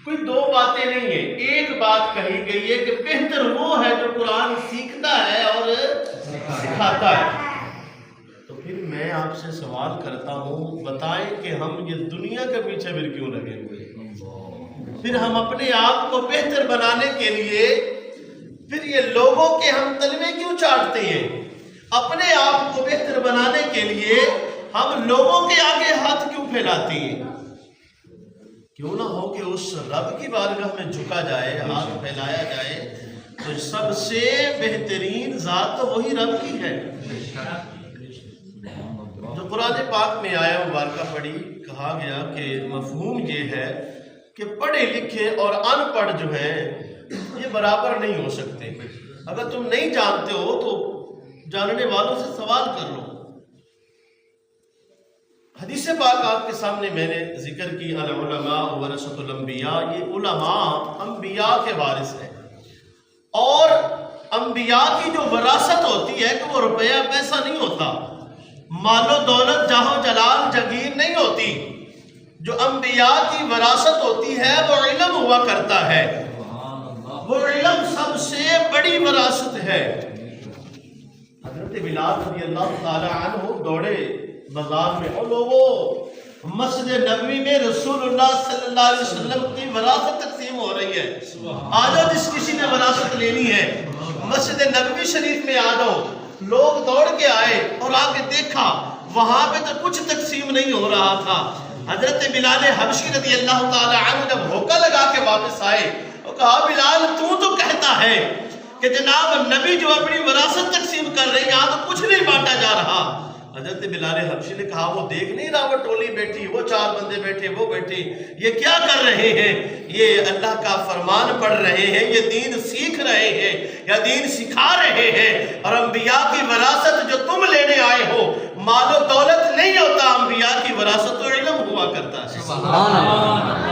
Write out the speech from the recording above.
کوئی دو باتیں نہیں ہیں، ایک بات کہی گئی ہے کہ بہتر وہ ہے جو قرآن سیکھتا ہے اور سکھاتا ہے۔ تو پھر میں آپ سے سوال کرتا ہوں، بتائیں کہ ہم یہ دنیا کے پیچھے پھر کیوں لگے ہوئے؟ پھر ہم اپنے آپ کو بہتر بنانے کے لیے پھر یہ لوگوں کے ہم تلوے کیوں چاٹتے ہیں؟ اپنے آپ کو بہتر بنانے کے لیے ہم لوگوں کے آگے ہاتھ کیوں پھیلاتے ہیں؟ کیوں نہ ہو کہ اس رب کی بارگاہ میں جھکا جائے، ہاتھ پھیلایا جائے، تو سب سے بہترین ذات تو وہی رب کی ہے۔ جو قرآن پاک میں آیا مبارکہ پڑھی، کہا گیا کہ مفہوم یہ ہے کہ پڑھے لکھے اور ان پڑھ جو ہیں یہ برابر نہیں ہو سکتے۔ اگر تم نہیں جانتے ہو تو جاننے والوں سے سوال کر لو۔ حدیث پاک آپ کے سامنے میں نے ذکر کی، العلماء ورثۃ الانبیاء، یہ علماء انبیاء کے وارث ہیں، اور انبیاء کی جو وراثت ہوتی ہے کہ وہ روپیہ پیسہ نہیں ہوتا، مال و دولت جاہ و جلال جگیر نہیں ہوتی۔ جو انبیاء کی وراثت ہوتی ہے وہ علم ہوا کرتا ہے، وہ علم سب سے بڑی وراثت ہے۔ حضرت بلال رضی اللہ تعالی عنہ دوڑے بازار میں، اور لوگوں مسجد نبوی میں رسول اللہ صلی اللہ علیہ وسلم کی وراثت تقسیم ہو رہی ہے، آ جاؤ جس کسی نے وراثت لینی ہے مسجد نبوی شریف میں آ جاؤ۔ لوگ دوڑ کے آئے اور آ کے دیکھا وہاں پہ تو کچھ تقسیم نہیں ہو رہا تھا۔ حضرت بلال حبشی رضی اللہ تعالی عنہ جب ہوکا لگا کے واپس آئے، وہ کہا بلال تو کہتا ہے کہ جناب نبی جو اپنی وراثت تقسیم کر رہے ہیں، یہاں تو کچھ نہیں بانٹا جا رہا۔ حضرت بلال حبشی نے کہا وہ دیکھ نہیں رہا، وہ ٹولی بیٹھی، وہ چار بندے بیٹھے، وہ بیٹھے، یہ کیا کر رہے ہیں؟ یہ اللہ کا فرمان پڑھ رہے ہیں، یہ دین سیکھ رہے ہیں یا دین سکھا رہے ہیں۔ اور انبیاء کی وراثت جو تم لینے آئے ہو مال و دولت نہیں ہوتا، انبیاء کی وراثت و علم ہوا کرتا ہے۔